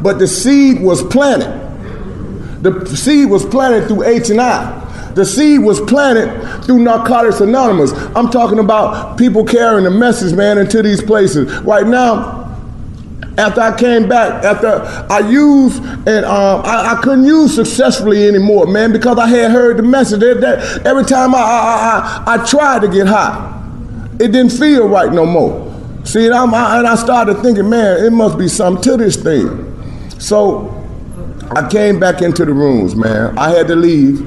But the seed was planted. The seed was planted through H&I. The seed was planted through Narcotics Anonymous. I'm talking about people carrying the message, man, into these places. Right now, after I came back, after I used, and I couldn't use successfully anymore, man, because I had heard the message. That every time I tried to get high, it didn't feel right no more. See, and I started thinking, man, it must be something to this thing. So I came back into the rooms, man. I had to leave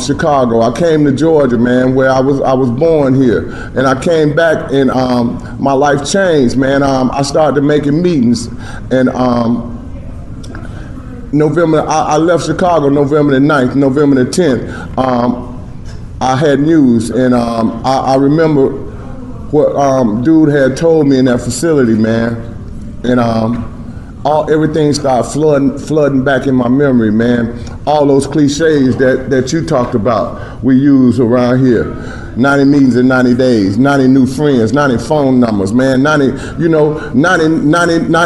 Chicago. I came to Georgia, man, where I was born here, and I came back, and my life changed, man. I started making meetings, and I left Chicago November the 9th, November the 10th. I had news, and I remember what dude had told me in that facility, man, and everything started flooding back in my memory, man. All those cliches that you talked about, we use around here. 90 meetings in 90 days, 90 new friends, 90 phone numbers, man, 90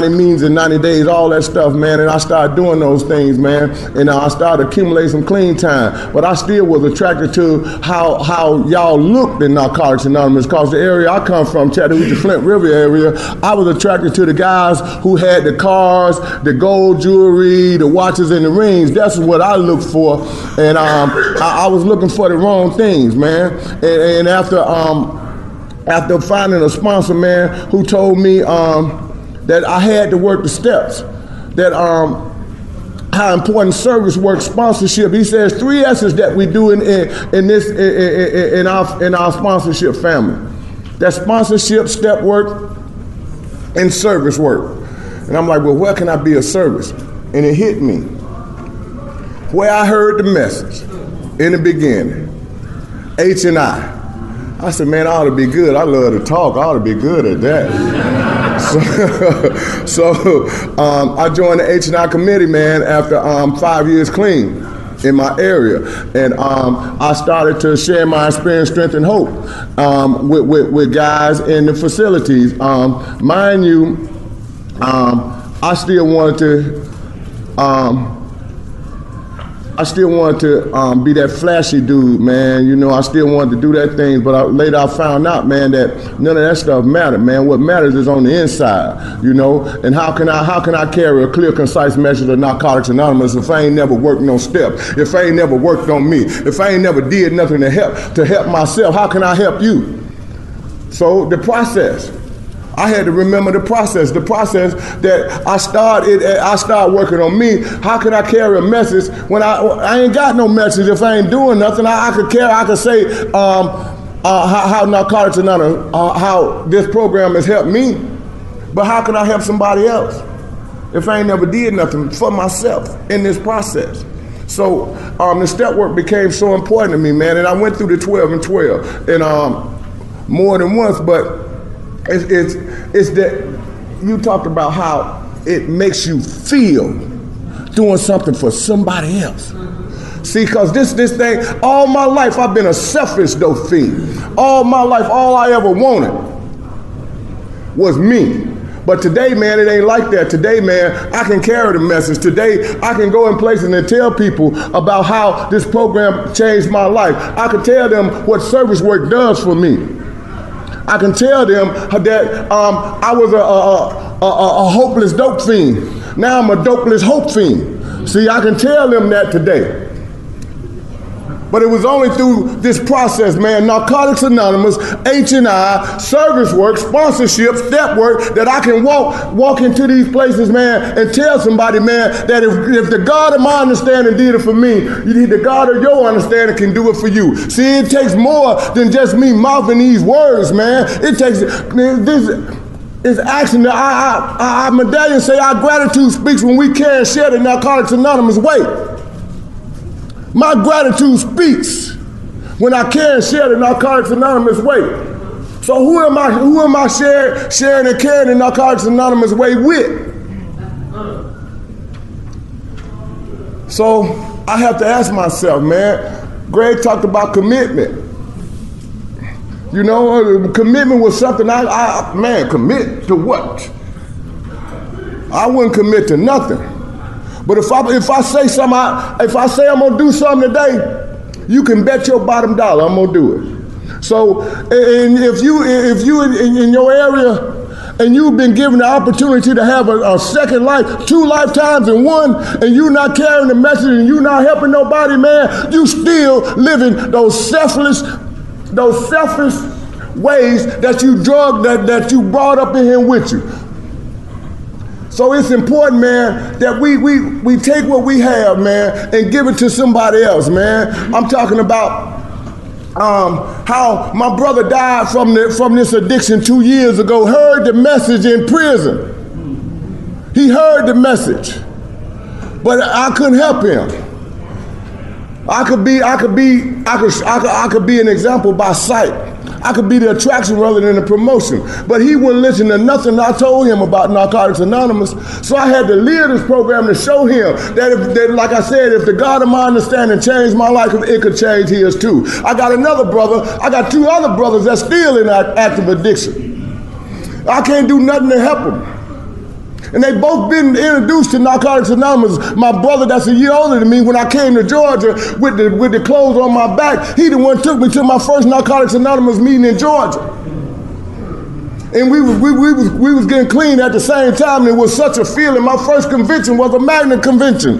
meetings in 90 days, all that stuff, man. And I started doing those things, man. And I started accumulating some clean time. But I still was attracted to how y'all looked in Narcotics Anonymous, because the area I come from, Chattanooga, Flint River area, I was attracted to the guys who had the cars, the gold jewelry, the watches and the rings. That's what I looked for. And I was looking for the wrong things, man. And after finding a sponsor, man, who told me that I had to work the steps, that how important service work, sponsorship. He says 3 S's that we do in our sponsorship family. That's sponsorship, step work, and service work. And I'm like, well, where can I be of service? And it hit me where I heard the message in the beginning. H&I. I said, man, I ought to be good. I love to talk. I ought to be good at that. So I joined the H&I committee, man, after 5 years clean in my area. And I started to share my experience, strength, and hope with guys in the facilities. Mind you, I still wanted to be that flashy dude, man. You know, I still wanted to do that thing, but later I found out, man, that none of that stuff mattered, man. What matters is on the inside, you know. And how can I carry a clear, concise message of Narcotics Anonymous if I ain't never worked no step, if I ain't never worked on me, if I ain't never did nothing to help myself? How can I help you? So the process. I had to remember the process that I started working on me. How can I carry a message when I ain't got no message if I ain't doing nothing? I could say how Narcotics Anonymous, how this program has helped me, but how can I help somebody else if I ain't never did nothing for myself in this process? So the step work became so important to me, man, and I went through the 12 and 12 and more than once, but it's that you talked about how it makes you feel doing something for somebody else. See, because this thing, all my life I've been a selfish dope fiend. All my life, all I ever wanted was me. But today, man, it ain't like that. Today, man, I can carry the message. Today, I can go in places and tell people about how this program changed my life. I can tell them what service work does for me. I can tell them that I was a hopeless dope fiend. Now I'm a dopeless hope fiend. See, I can tell them that today. But it was only through this process, man, Narcotics Anonymous, H&I, service work, sponsorship, step work, that I can walk into these places, man, and tell somebody, man, that if the God of my understanding did it for me, the God of your understanding can do it for you. See, it takes more than just me mouthing these words, man. It takes this action that our medallion say our gratitude speaks when we care and share the Narcotics Anonymous way. My gratitude speaks when I care and share the Narcotics Anonymous way. So who am I sharing and caring the Narcotics Anonymous way with? So I have to ask myself, man. Greg talked about commitment. You know, commitment was something commit to what? I wouldn't commit to nothing. But if I say I'm gonna do something today, you can bet your bottom dollar I'm gonna do it. So, and if you in your area and you've been given the opportunity to have a second life, 2 lifetimes in one, and you're not carrying the message and you're not helping nobody, man, you still living those selfish ways that you drug, that you brought up in here with you. So it's important, man, that we take what we have, man, and give it to somebody else, man. I'm talking about how my brother died from this addiction 2 years ago, heard the message in prison. He heard the message, but I couldn't help him. I could be an example by sight. I could be the attraction rather than the promotion. But he wouldn't listen to nothing I told him about Narcotics Anonymous. So I had to live this program to show him that like I said, if the God of my understanding changed my life, it could change his too. I got two other brothers that's still in active addiction. I can't do nothing to help them. And they both been introduced to Narcotics Anonymous. My brother that's a year older than me, when I came to Georgia with the clothes on my back, he the one took me to my first Narcotics Anonymous meeting in Georgia. And we was getting clean at the same time, and it was such a feeling. My first convention was a magnet convention.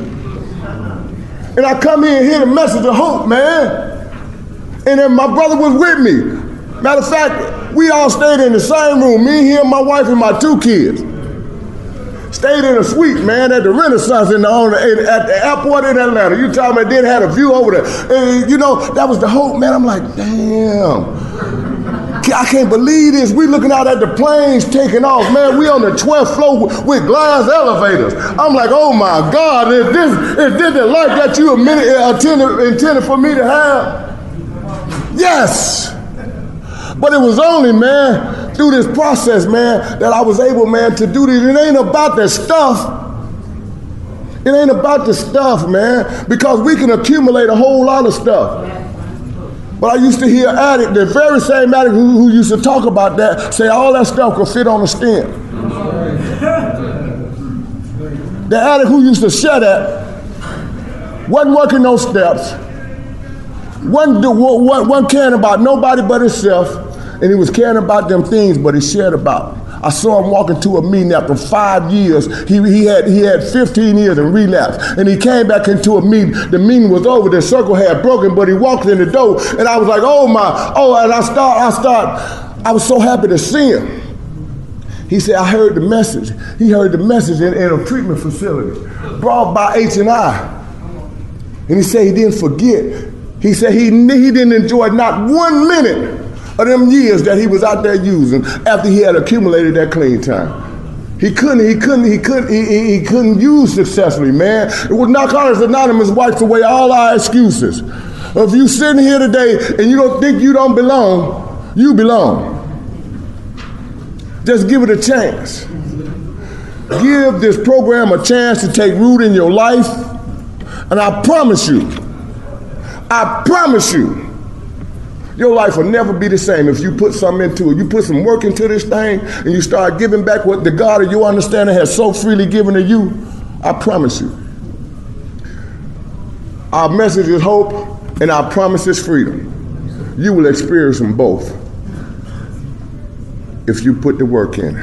And I come here and hear the message of hope, man. And then my brother was with me. Matter of fact, we all stayed in the same room, me, him, my wife, and my 2 kids. Stayed in a suite, man, at the Renaissance at the airport in Atlanta. You talking about, then had a view over there. And, you know, that was the hope, man. I'm like, damn. I can't believe this. We looking out at the planes taking off, man. We on the 12th floor with glass elevators. I'm like, oh my God, is this the life that you intended for me to have? Yes. But it was only, man, through this process, man, that I was able, man, to do this. It ain't about the stuff. It ain't about the stuff, man, because we can accumulate a whole lot of stuff. But I used to hear addict, the very same addict who used to talk about that, say all that stuff could fit on the skin. The addict who used to share that wasn't working no steps, wasn't caring about nobody but himself, and he was caring about them things, but he shared about. I saw him walking to a meeting after 5 years. He had 15 years in relapse, and he came back into a meeting. The meeting was over. The circle had broken, but he walked in the door, and I was like, and I was so happy to see him. He said, I heard the message. He heard the message in a treatment facility brought by H&I. And he said he didn't forget. He said he didn't enjoy not 1 minute of them years that he was out there using after he had accumulated that clean time. He couldn't use successfully, man. With Narcotics Anonymous wipes away all our excuses. If you sitting here today and you don't think you don't belong, you belong. Just give it a chance. Give this program a chance to take root in your life, and I promise you, your life will never be the same if you put something into it. You put some work into this thing and you start giving back what the God of your understanding has so freely given to you. I promise you. Our message is hope and our promise is freedom. You will experience them both if you put the work in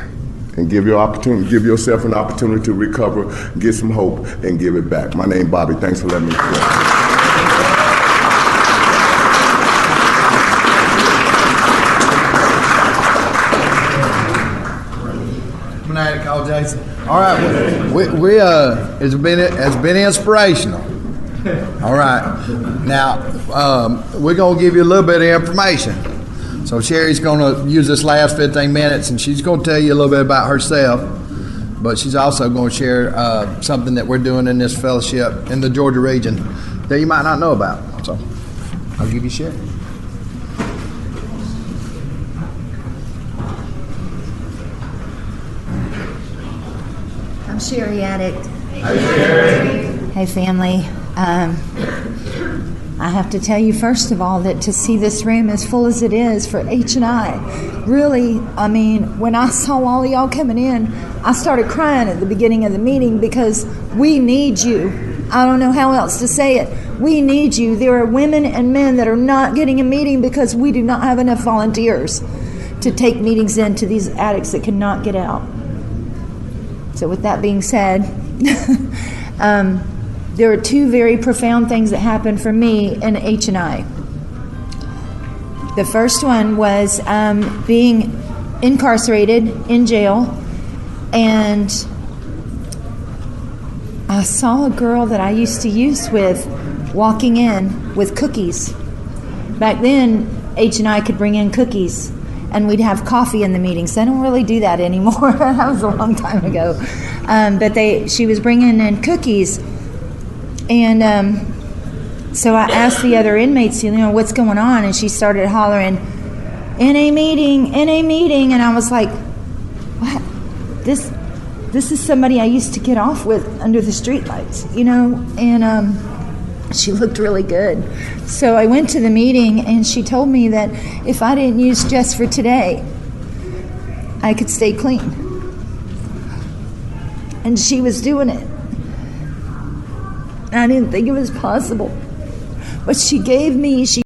and give yourself an opportunity to recover, get some hope, and give it back. My name is Bobby. Thanks for letting me play. Call Jason. All right, it's been inspirational. All right, now we're gonna give you a little bit of information. So Sherry's gonna use this last 15 minutes, and she's gonna tell you a little bit about herself. But she's also gonna share something that we're doing in this fellowship in the Georgia region that you might not know about. So I'll give you Sherry. I'm Sherry Addict. Hey, Sherry. Hey, family. I have to tell you, first of all, that to see this room as full as it is for H&I, really, I mean, when I saw all of y'all coming in, I started crying at the beginning of the meeting because we need you. I don't know how else to say it. We need you. There are women and men that are not getting a meeting because we do not have enough volunteers to take meetings in to these addicts that cannot get out. So with that being said, there are two very profound things that happened for me in H&I. The first one was being incarcerated in jail, and I saw a girl that I used to use with walking in with cookies. Back then, H&I could bring in cookies, and we'd have coffee in the meetings. They don't really do that anymore. That was a long time ago. But she was bringing in cookies, and so I asked the other inmates, what's going on? And she started hollering, NA meeting, and I was like, what? This is somebody I used to get off with under the streetlights, and she looked really good. So I went to the meeting, and she told me that if I didn't use Just for Today, I could stay clean. And she was doing it. I didn't think it was possible. But she